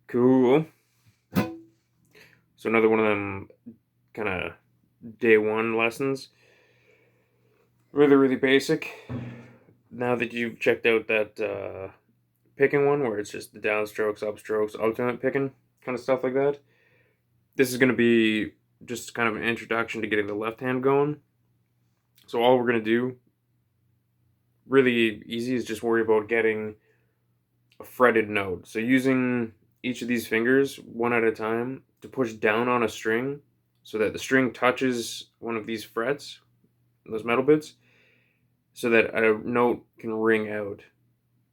Cool. So another one of them kind of day one lessons. Really, really basic. Now that you've checked out that picking one where it's just the downstrokes, upstrokes, alternate picking, kind of stuff like that, this is going to be just kind of an introduction to getting the left hand going. So all we're going to do, really easy, is just worry about getting a fretted note. So using each of these fingers one at a time to push down on a string so that the string touches one of these frets, those metal bits, so that a note can ring out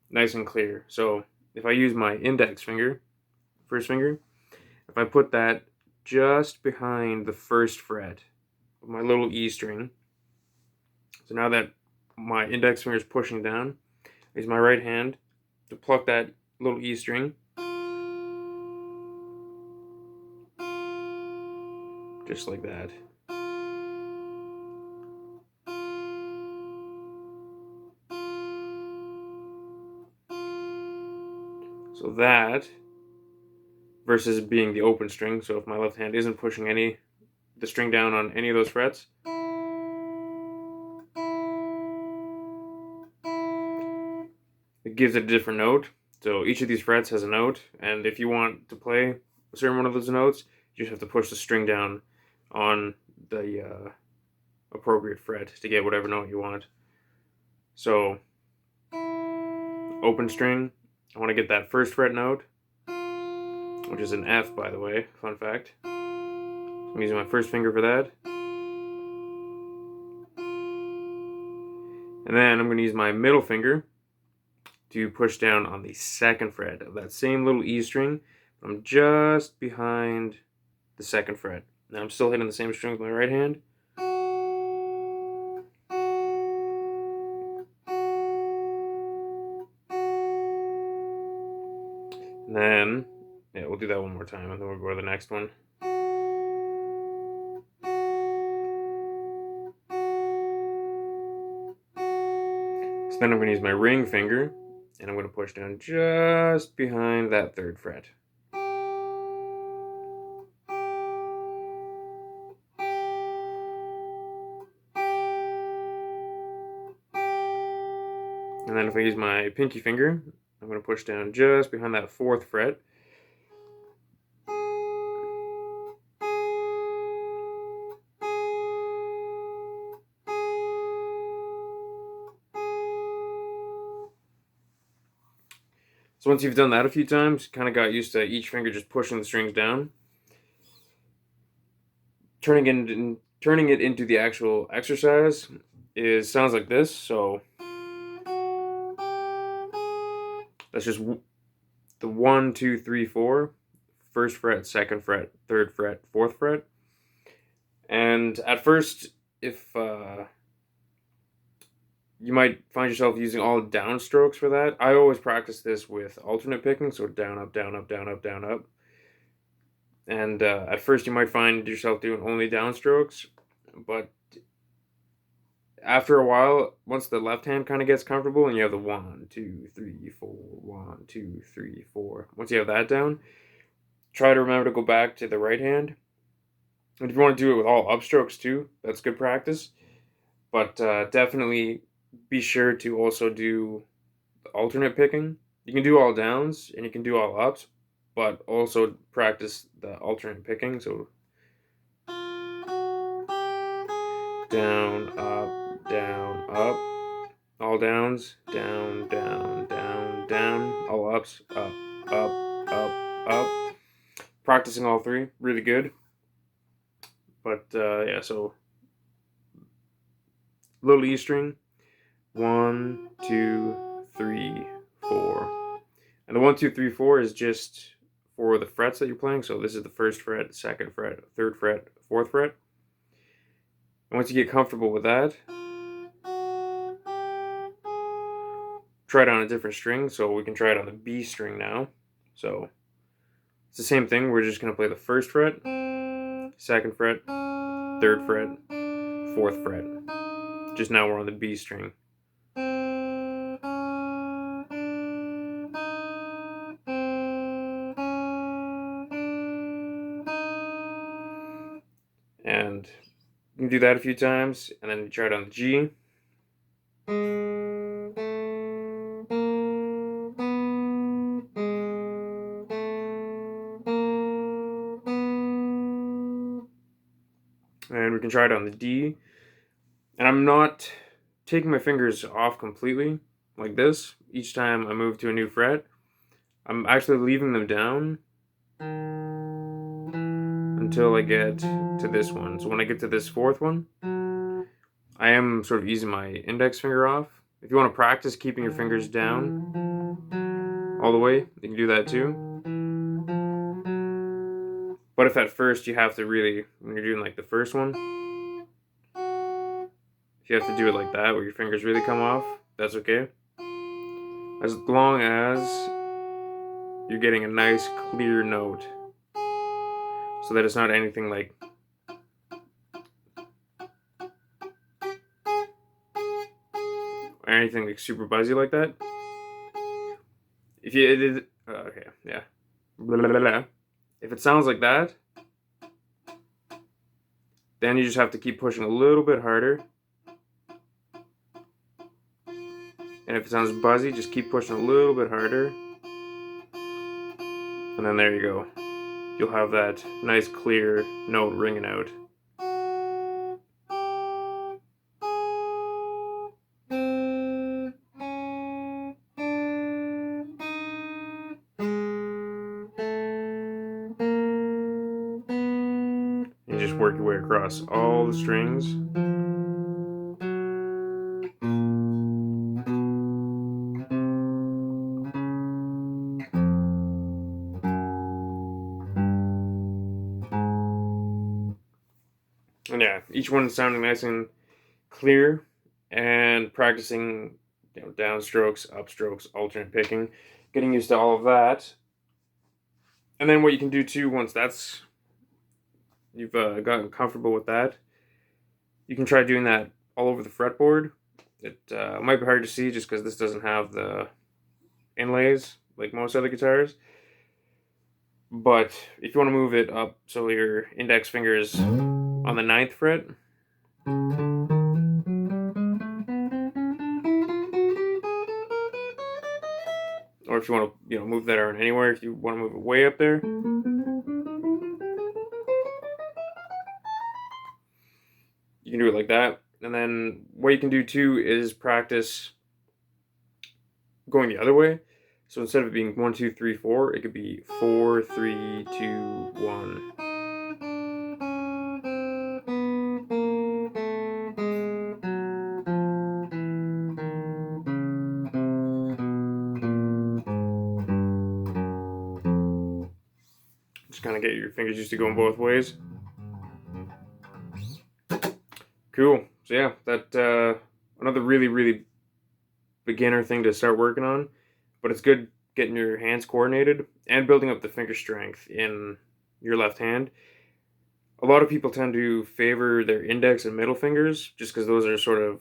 nice and clear. So if I use my index finger, first finger, if I put that just behind the first fret of my little E string, so now that my index finger is pushing down, I use my right hand to pluck that little E string, just like that. So that, versus being the open string, so if my left hand isn't pushing the string down on any of those frets, it gives it a different note. So each of these frets has a note, and if you want to play a certain one of those notes, you just have to push the string down on the appropriate fret to get whatever note you want. So open string, I want to get that first fret note, which is an F, by the way, fun fact. So I'm using my first finger for that. And then I'm going to use my middle finger to push down on the second fret of that same little E string. I'm just behind the second fret. Now I'm still hitting the same string with my right hand. And then, yeah, we'll do that one more time and then we'll go to the next one. So then I'm going to use my ring finger and I'm going to push down just behind that third fret. And then if I use my pinky finger, I'm going to push down just behind that fourth fret. So once you've done that a few times, kind of got used to each finger just pushing the strings down, turning it into the actual exercise sounds like this. So that's just the 1, 2, 3, 4, first fret, second fret, third fret, fourth fret. And at first, if you might find yourself using all downstrokes for that. I always practice this with alternate picking, so down, up, down, up, down, up, down, up. And at first you might find yourself doing only downstrokes, but after a while, once the left hand kind of gets comfortable and you have the 1, 2, 3, 4, 1, 2, 3, 4. Once you have that down, try to remember to go back to the right hand. And if you want to do it with all upstrokes too, that's good practice. But definitely be sure to also do alternate picking. You can do all downs and you can do all ups, but also practice the alternate picking. So down, up, all downs, down, down, down, down, all ups, up, up, up. Practicing all three, really good. But yeah, so little E string, 1, 2, 3, 4. And the 1, 2, 3, 4 is just for the frets that you're playing. So this is the first fret, second fret, third fret, fourth fret. And once you get comfortable with that, try it on a different string. So we can try it on the B string now. So it's the same thing. We're just going to play the first fret, second fret, third fret, fourth fret. Just now we're on the B string. You can do that a few times, and then you try it on the G. And we can try it on the D. And I'm not taking my fingers off completely, like this, each time I move to a new fret. I'm actually leaving them down until I get to this one. So when I get to this fourth one, I am sort of easing my index finger off. If you want to practice keeping your fingers down all the way, you can do that too. But if at first you have to really, when you're doing like the first one, if you have to do it like that, where your fingers really come off, that's okay. As long as you're getting a nice clear note, so that it's not anything like super buzzy like that. If you okay, yeah. Blah, blah, blah, blah. If it sounds like that, then you just have to keep pushing a little bit harder. And if it sounds buzzy, just keep pushing a little bit harder. And then there you go. You'll have that nice clear note ringing out. You just work your way across all the strings. And yeah, each one sounding nice and clear, and practicing, downstrokes, upstrokes, alternate picking, getting used to all of that. And then what you can do too, once you've gotten comfortable with that, you can try doing that all over the fretboard. It might be hard to see just because this doesn't have the inlays like most other guitars. But if you want to move it up so your index finger is on the 9th fret, or if you want to, move that around anywhere, if you want to move it way up there, you can do it like that. And then what you can do too is practice going the other way. So instead of it being 1, 2, 3, 4, it could be 4, 3, 2, 1. Just kind of get your fingers used to going both ways. Cool. So yeah, that another really, really beginner thing to start working on, but it's good getting your hands coordinated and building up the finger strength in your left hand. A lot of people tend to favor their index and middle fingers just because those are sort of,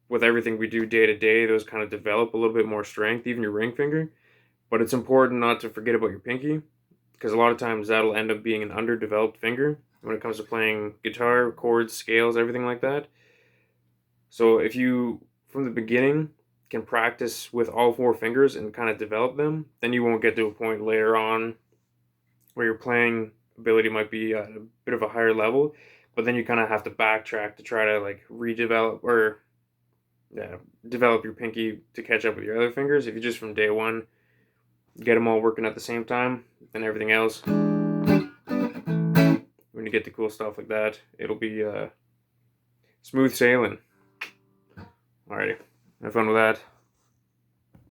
with everything we do day to day, those kind of develop a little bit more strength, even your ring finger. But it's important not to forget about your pinky, because a lot of times that'll end up being an underdeveloped finger when it comes to playing guitar, chords, scales, everything like that. So if you, from the beginning, can practice with all 4 fingers and kind of develop them, then you won't get to a point later on where your playing ability might be at a bit of a higher level, but then you kind of have to backtrack to try to like redevelop or develop your pinky to catch up with your other fingers. If you just from day one get them all working at the same time, then everything else, when you get to cool stuff like that, it'll be smooth sailing. Alrighty, have fun with that.